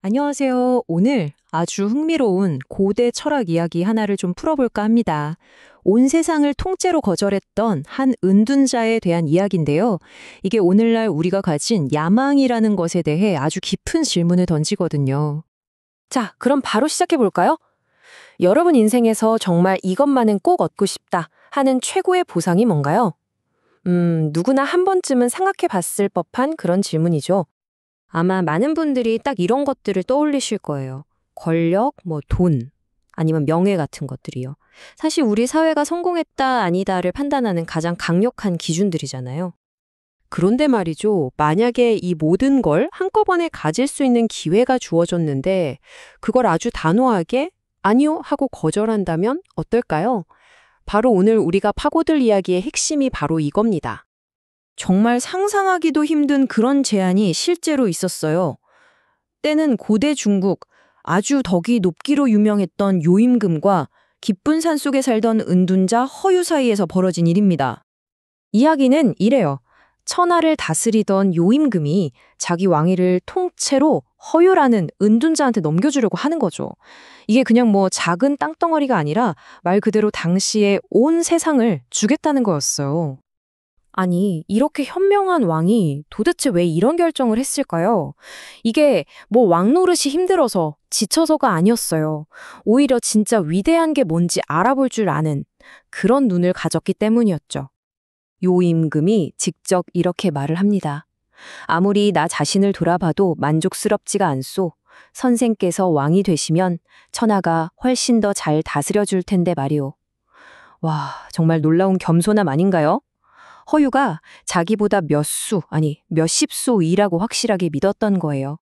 안녕하세요. 오늘 아주 흥미로운 고대 철학 이야기 하나를 좀 풀어볼까 합니다. 온 세상을 통째로 거절했던 한 은둔자에 대한 이야기인데요. 이게 오늘날 우리가 가진 야망이라는 것에 대해 아주 깊은 질문을 던지거든요. 자, 그럼 바로 시작해 볼까요? 여러분 인생에서 정말 이것만은 꼭 얻고 싶다 하는 최고의 보상이 뭔가요? 누구나 한 번쯤은 생각해 봤을 법한 그런 질문이죠. 아마 많은 분들이 딱 이런 것들을 떠올리실 거예요. 권력, 돈, 아니면 명예 같은 것들이요. 사실 우리 사회가 성공했다, 아니다를 판단하는 가장 강력한 기준들이잖아요. 그런데 말이죠. 만약에 이 모든 걸 한꺼번에 가질 수 있는 기회가 주어졌는데 그걸 아주 단호하게 아니요 하고 거절한다면 어떨까요? 바로 오늘 우리가 파고들 이야기의 핵심이 바로 이겁니다. 정말 상상하기도 힘든 그런 제안이 실제로 있었어요. 때는 고대 중국, 아주 덕이 높기로 유명했던 요임금과 깊은 산속에 살던 은둔자 허유 사이에서 벌어진 일입니다. 이야기는 이래요. 천하를 다스리던 요임금이 자기 왕위를 통째로 허유라는 은둔자한테 넘겨주려고 하는 거죠. 이게 그냥 작은 땅덩어리가 아니라 말 그대로 당시에 온 세상을 주겠다는 거였어요. 아니, 이렇게 현명한 왕이 도대체 왜 이런 결정을 했을까요? 이게 왕 노릇이 힘들어서 지쳐서가 아니었어요. 오히려 진짜 위대한 게 뭔지 알아볼 줄 아는 그런 눈을 가졌기 때문이었죠. 요임금이 직접 이렇게 말을 합니다. 아무리 나 자신을 돌아봐도 만족스럽지가 않소. 선생께서 왕이 되시면 천하가 훨씬 더 잘 다스려줄 텐데 말이오. 와, 정말 놀라운 겸손함 아닌가요? 허유가 자기보다 몇 수, 아니 몇십 수 위라고 확실하게 믿었던 거예요.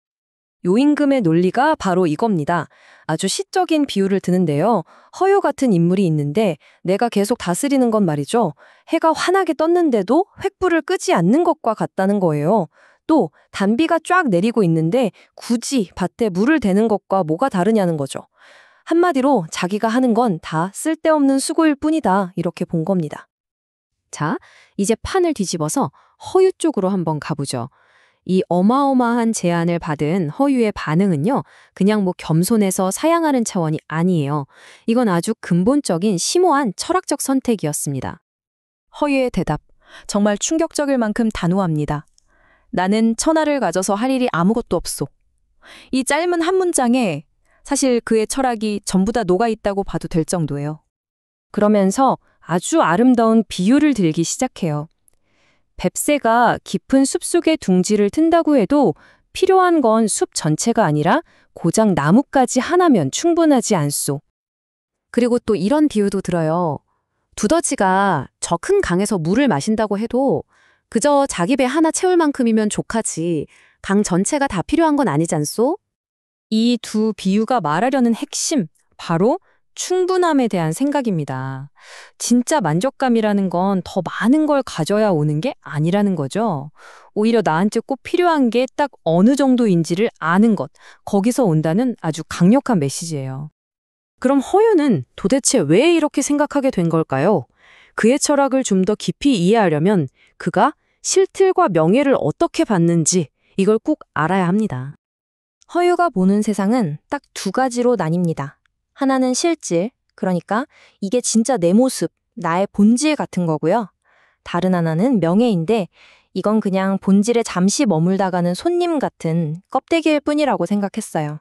요임금의 논리가 바로 이겁니다. 아주 시적인 비유를 드는데요. 허유 같은 인물이 있는데 내가 계속 다스리는 건 말이죠. 해가 환하게 떴는데도 횃불을 끄지 않는 것과 같다는 거예요. 또 단비가 쫙 내리고 있는데 굳이 밭에 물을 대는 것과 뭐가 다르냐는 거죠. 한마디로 자기가 하는 건 다 쓸데없는 수고일 뿐이다. 이렇게 본 겁니다. 자, 이제 판을 뒤집어서 허유 쪽으로 한번 가보죠. 이 어마어마한 제안을 받은 허유의 반응은요, 그냥 겸손해서 사양하는 차원이 아니에요. 이건 아주 근본적인 심오한 철학적 선택이었습니다. 허유의 대답, 정말 충격적일 만큼 단호합니다. 나는 천하를 가져서 할 일이 아무것도 없소. 이 짧은 한 문장에 사실 그의 철학이 전부 다 녹아있다고 봐도 될 정도예요. 그러면서 아주 아름다운 비유를 들기 시작해요. 뱁새가 깊은 숲속에 둥지를 튼다고 해도 필요한 건 숲 전체가 아니라 고작 나뭇가지 하나면 충분하지 않소. 그리고 또 이런 비유도 들어요. 두더지가 저 큰 강에서 물을 마신다고 해도 그저 자기 배 하나 채울 만큼이면 족하지 강 전체가 다 필요한 건 아니잖소? 이 두 비유가 말하려는 핵심, 바로 충분함에 대한 생각입니다. 진짜 만족감이라는 건 더 많은 걸 가져야 오는 게 아니라는 거죠. 오히려 나한테 꼭 필요한 게 딱 어느 정도인지를 아는 것, 거기서 온다는 아주 강력한 메시지예요. 그럼 허유는 도대체 왜 이렇게 생각하게 된 걸까요? 그의 철학을 좀 더 깊이 이해하려면 그가 실틀과 명예를 어떻게 받는지 이걸 꼭 알아야 합니다. 허유가 보는 세상은 딱 두 가지로 나뉩니다. 하나는 실질, 그러니까 이게 진짜 내 모습, 나의 본질 같은 거고요. 다른 하나는 명예인데 이건 그냥 본질에 잠시 머물다가는 손님 같은 껍데기일 뿐이라고 생각했어요.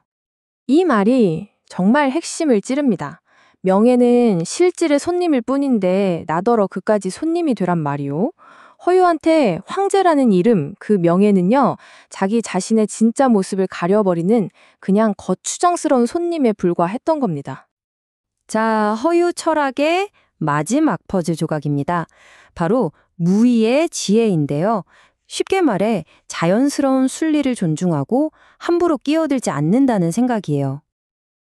이 말이 정말 핵심을 찌릅니다. 명예는 실질의 손님일 뿐인데 나더러 그까지 손님이 되란 말이요. 허유한테 황제라는 이름, 그 명예는요, 자기 자신의 진짜 모습을 가려버리는 그냥 거추장스러운 손님에 불과했던 겁니다. 자, 허유 철학의 마지막 퍼즐 조각입니다. 바로 무의의 지혜인데요. 쉽게 말해 자연스러운 순리를 존중하고 함부로 끼어들지 않는다는 생각이에요.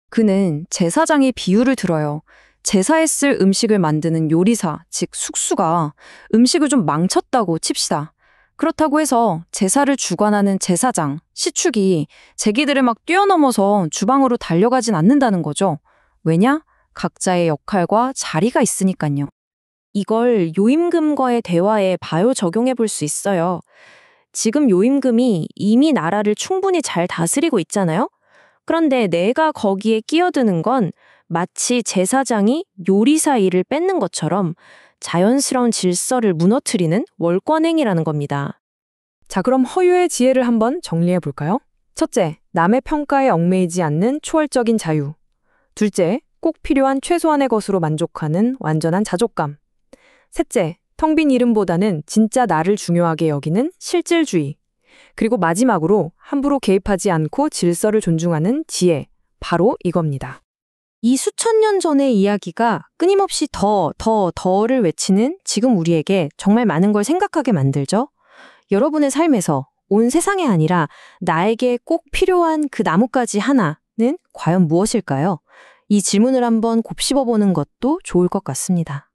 그는 제사장의 비유를 들어요. 제사에 쓸 음식을 만드는 요리사, 즉 숙수가 음식을 좀 망쳤다고 칩시다. 그렇다고 해서 제사를 주관하는 제사장, 시축이 제기들을 막 뛰어넘어서 주방으로 달려가진 않는다는 거죠. 왜냐? 각자의 역할과 자리가 있으니까요. 이걸 요임금과의 대화에 바로 적용해 볼 수 있어요. 지금 요임금이 이미 나라를 충분히 잘 다스리고 있잖아요. 그런데 내가 거기에 끼어드는 건 마치 제사장이 요리사 일을 뺏는 것처럼 자연스러운 질서를 무너뜨리는 월권행위라는 겁니다. 자, 그럼 허유의 지혜를 한번 정리해 볼까요? 첫째, 남의 평가에 얽매이지 않는 초월적인 자유. 둘째, 꼭 필요한 최소한의 것으로 만족하는 완전한 자족감. 셋째, 텅 빈 이름보다는 진짜 나를 중요하게 여기는 실질주의. 그리고 마지막으로 함부로 개입하지 않고 질서를 존중하는 지혜. 바로 이겁니다. 이 수천 년 전의 이야기가 끊임없이 더를 외치는 지금 우리에게 정말 많은 걸 생각하게 만들죠. 여러분의 삶에서 온 세상이 아니라 나에게 꼭 필요한 그 나뭇가지 하나는 과연 무엇일까요? 이 질문을 한번 곱씹어보는 것도 좋을 것 같습니다.